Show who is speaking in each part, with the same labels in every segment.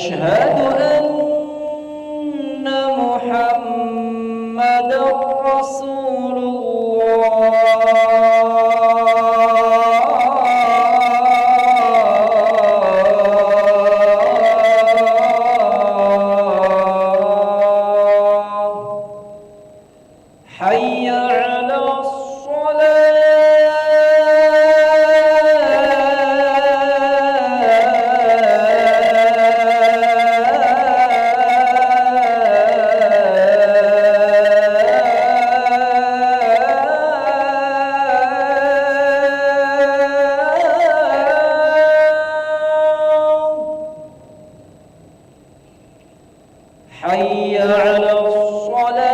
Speaker 1: أشهد أن محمدًا رسول الله. حي على حي على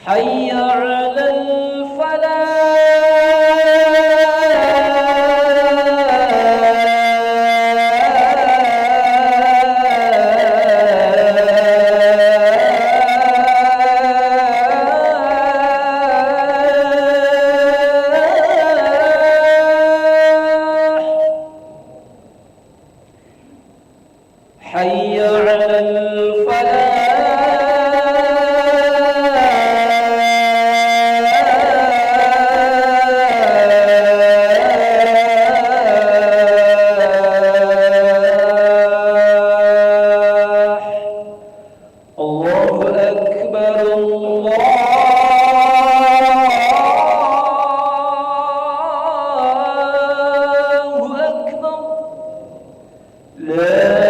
Speaker 1: حي على حي على الله أكبر الله أكبر لا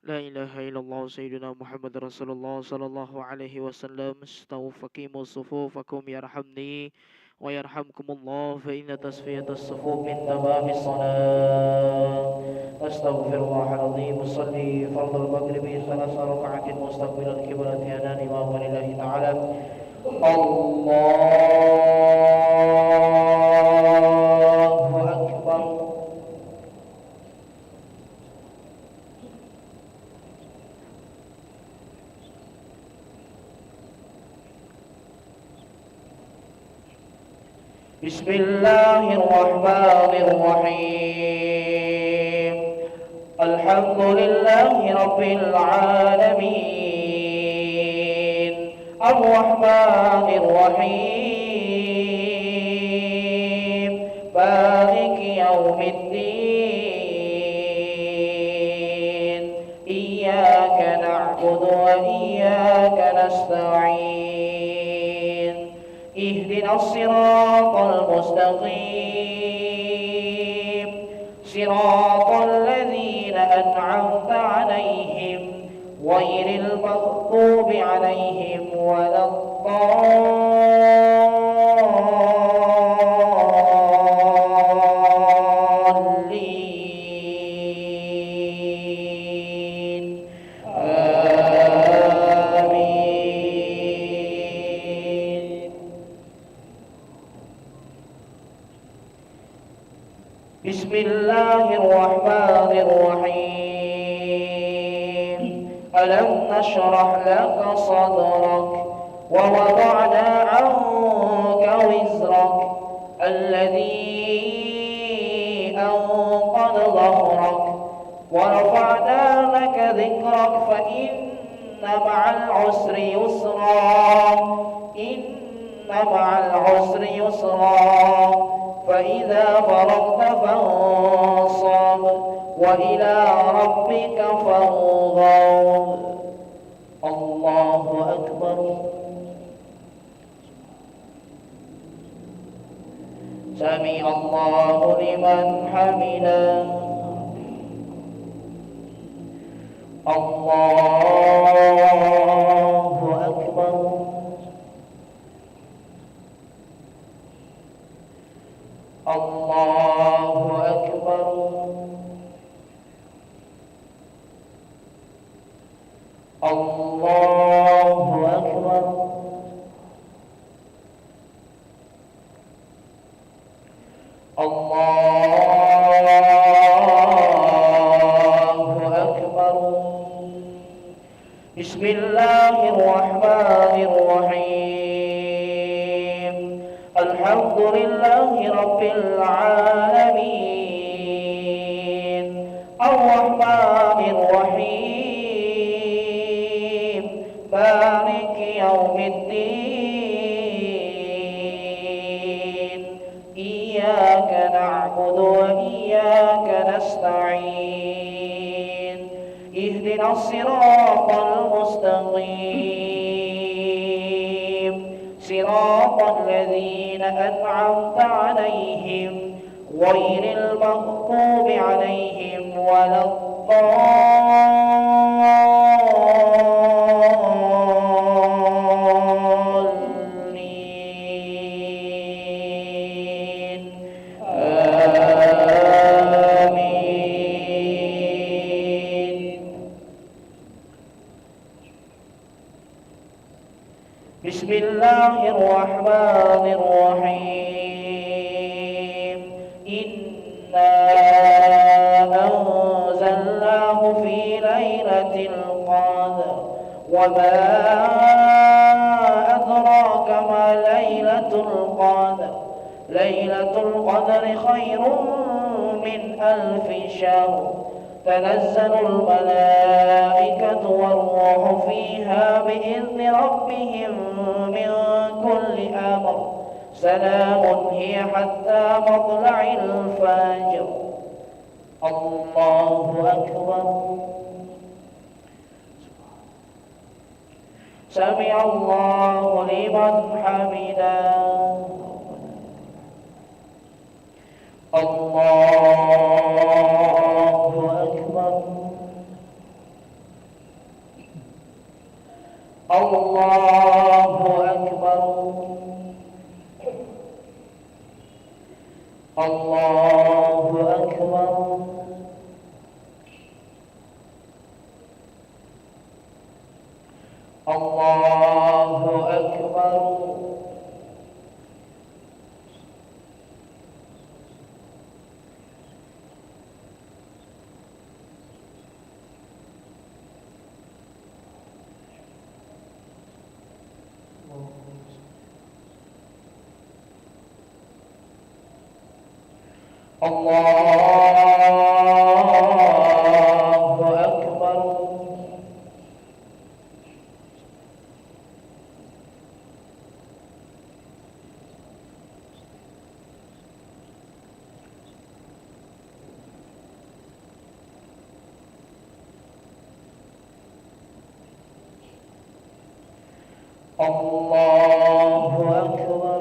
Speaker 2: لا إله إلا الله سيدنا محمد رسول الله صلى الله عليه وسلم. استووا فقيموا صفوفكم يرحمني ويرحمكم الله، فإن تصفية الصفوف من تمام الصلاة. أستغفر الله العظيم. أصلي فرض المغرب 3 ركعات مستقبل القبلة أنا الإمام لله تعالى. الله أكبر. بسم الله الرحمن الرحيم. الحمد لله رب العالمين، الرحمن الرحيم، مالك يوم الدين. إياك نعبد وإياك نستعين. اهدنا الصراط المستقيم، صراط الذين أنعمت عليهم غير المغضوب عليهم ولا الضالين. آمين. بسم الله الرحمن الرحيم. ألم نشرح لك صدرك ووضعنا عنك وزرك الذي أنقض ظهرك ورفعنا لك ذكرك فإن مع العسر يسرا. إن مع العسر يسرا. فإذا فرغت فانصب وإلى ربك فارغب. الله أكبر. سمع الله لمن حمده. الله أكبر. الله أكبر. الله أكبر. الله أكبر. بسم الله الرحمن الرحيم. الحمد لله رب العالمين، الرحمن الرحيم، مالك يوم الدين. إياك نعبد وإياك نستعين. اهدنا الصراط المستقيم، صراط الذين أنعمت عليهم غير المغضوب عليهم ولا الضالين. آمين. بسم الله الرحمن الرحيم. إنا أنزلناه في ليلة القدر وما أدراك ما ليلة القدر. ليلة القدر خير من 1000 شهر. تنزل الملائكة والروح فيها بإذن ربهم من كل أمر. سلام هي حتى مطلع الفجر. الله أكبر. سمع الله لمن حمده. الله أكبر.
Speaker 1: الله أكبر الله أكبر الله أكبر الله أكبر الله أكبر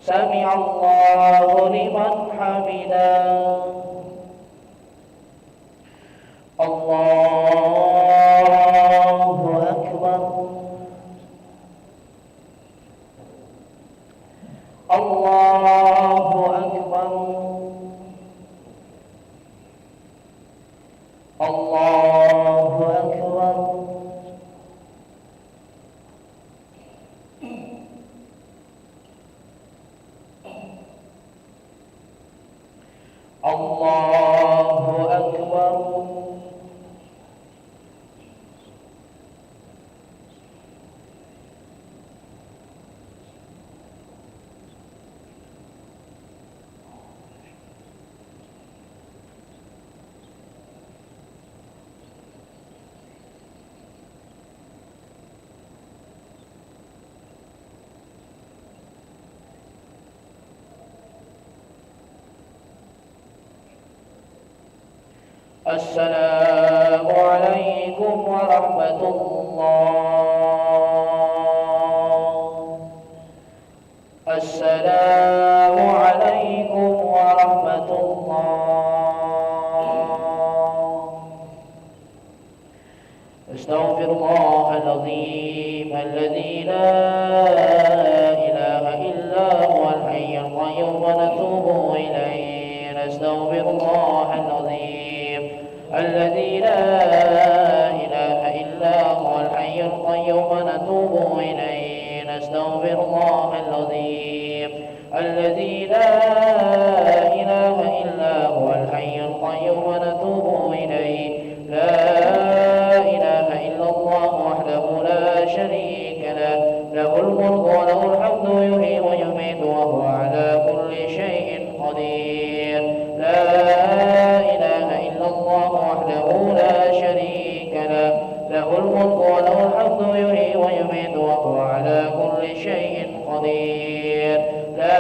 Speaker 1: سمع الله لمن حمده الله أكبر الله أكبر الله أكبر الله أكبر السلام عليكم ورحمة الله السلام عليكم ورحمة الله استغفر الله العظيم الذي لا إله إلا هو الحي القيوم ونتوب إليه نستغفر الله العظيم الذي لا إله إلا هو الحي القيوم نتوب إليه نستغفر الله العظيم الذي لا إله إلا هو الحي القيوم نتوب إليه لا إله إلا الله وحده لا شريك له له الملك وله الحمد يحيي ويميت وهو على كل شيء قدير لا إله إلا الله وحده لا شريك له له الملك وله الحمد يحيي ويميت وهو على كل شيء قدير لا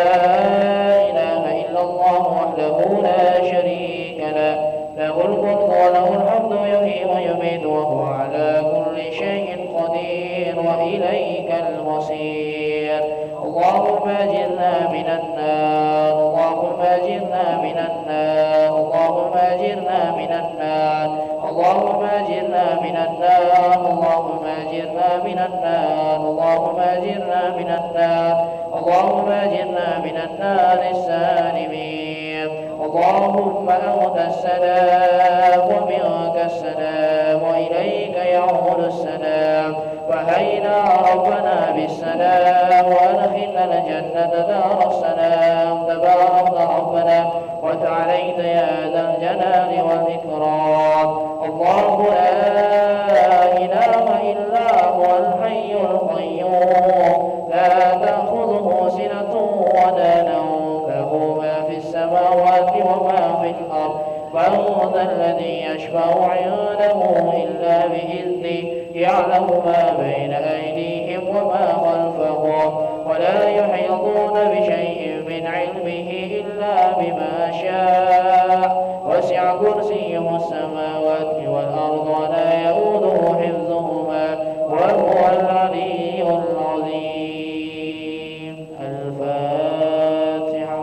Speaker 1: إله إلا الله وحده لا شريك له له الملك وله الحمد يحيي ويميت وهو على كل شيء قدير وإليك المصير اللهم أجرنا من النار اللهم أجرنا من النار اللهم أجرنا من النار اللهم أجرنا من النار اللهم أجرنا من النار اللهم أجرنا من النار اللهم أجرنا من النار السالمين اللهم أنت السلام ومنك السلام وإليك يعود السلام وهينا ربنا بالسلام وأدخلنا الجنة دار السلام تبارك ربنا وتعاليت يا ذا الجلال والإكرام الله لا إله إلا هو الحي القيوم لا تأخذه سنة ولا نوم له ما في السماوات وما في الأرض من ذا الذي يشفع عنده إلا بإذنه يعلم ما بين أيديهم وما خلفهم ولا يحيطون بشيء من علمه إلا بما شاء وسع كرسيه السماوات والأرض ولا يؤوده حفظهما وهو العلي العظيم الفاتحة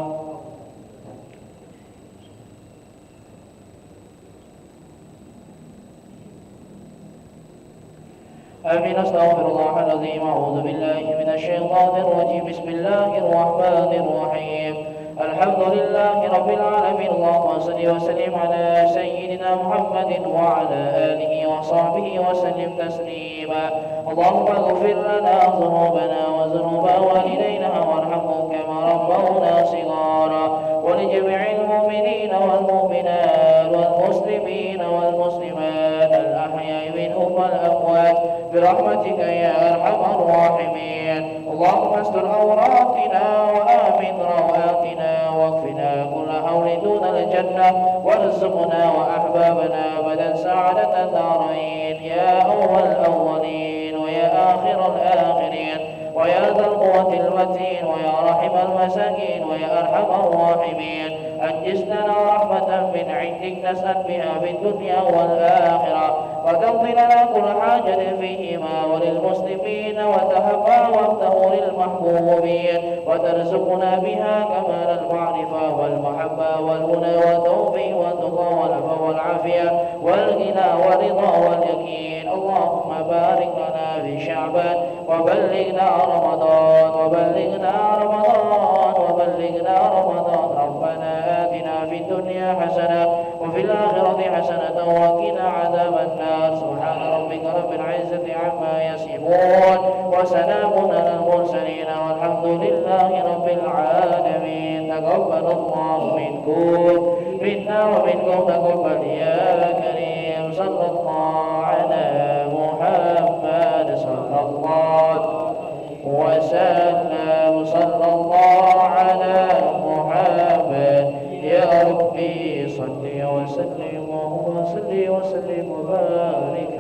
Speaker 1: آمين. أستغفر الله العظيم. أعوذ بالله من الشيطان الرجيم. بسم الله الرحمن الرحيم. الحمد لله رب العالمين. اللهم صل وسلم على سيدنا محمد وعلى آله وصحبه وسلم تسليما. اللهم اغفر لنا ذنوبنا وذنوب والدينا وارحمهم كما ربونا صغارا، ولجميع المؤمنين والمؤمنات والمسلمين والمسلمات الأحياء منهم والأموات برحمتك يا أرحم الراحمين. اللهم استر عوراتنا وآمن روآتنا واكفنا كل هول دون الجنة، وارزقنا وأحبابنا أبدا سعادة الدارين يا أول الأولين ويا آخر الآخرين ويا ذا القوة المتين ويا رحم المساكين ويا أرحم الراحمين. أنجز لنا رحمة من عندك نسأل بها في الدنيا والآخرة، وتقضي لنا كل حاجة فيهما وللمسلمين، وتهبى وابتغوا للمحبوبين، وترزقنا بها كمال المعرفة والمحبة والهدى والتوفيق والتقى والعفو والعافية والغنى والرضا واليقين. اللهم بارك لنا في شعبان وبلغنا رمضان وبلغنا رمضان وبلغنا رمضان. ربنا آتنا في الدنيا حسنة وفي الآخرة حسنة وقنا عذاب النار. سبحان ربك رب العزة عما يصفون وسلام على المرسلين والحمد لله رب العالمين. تقبل الله منكم منا ومنكم تقبل يا كريم. صلى الله على محمد صلى الله وسلم. صلى الله على محمد يا ربي صل وسلم. اللهم صل وسلم وبارك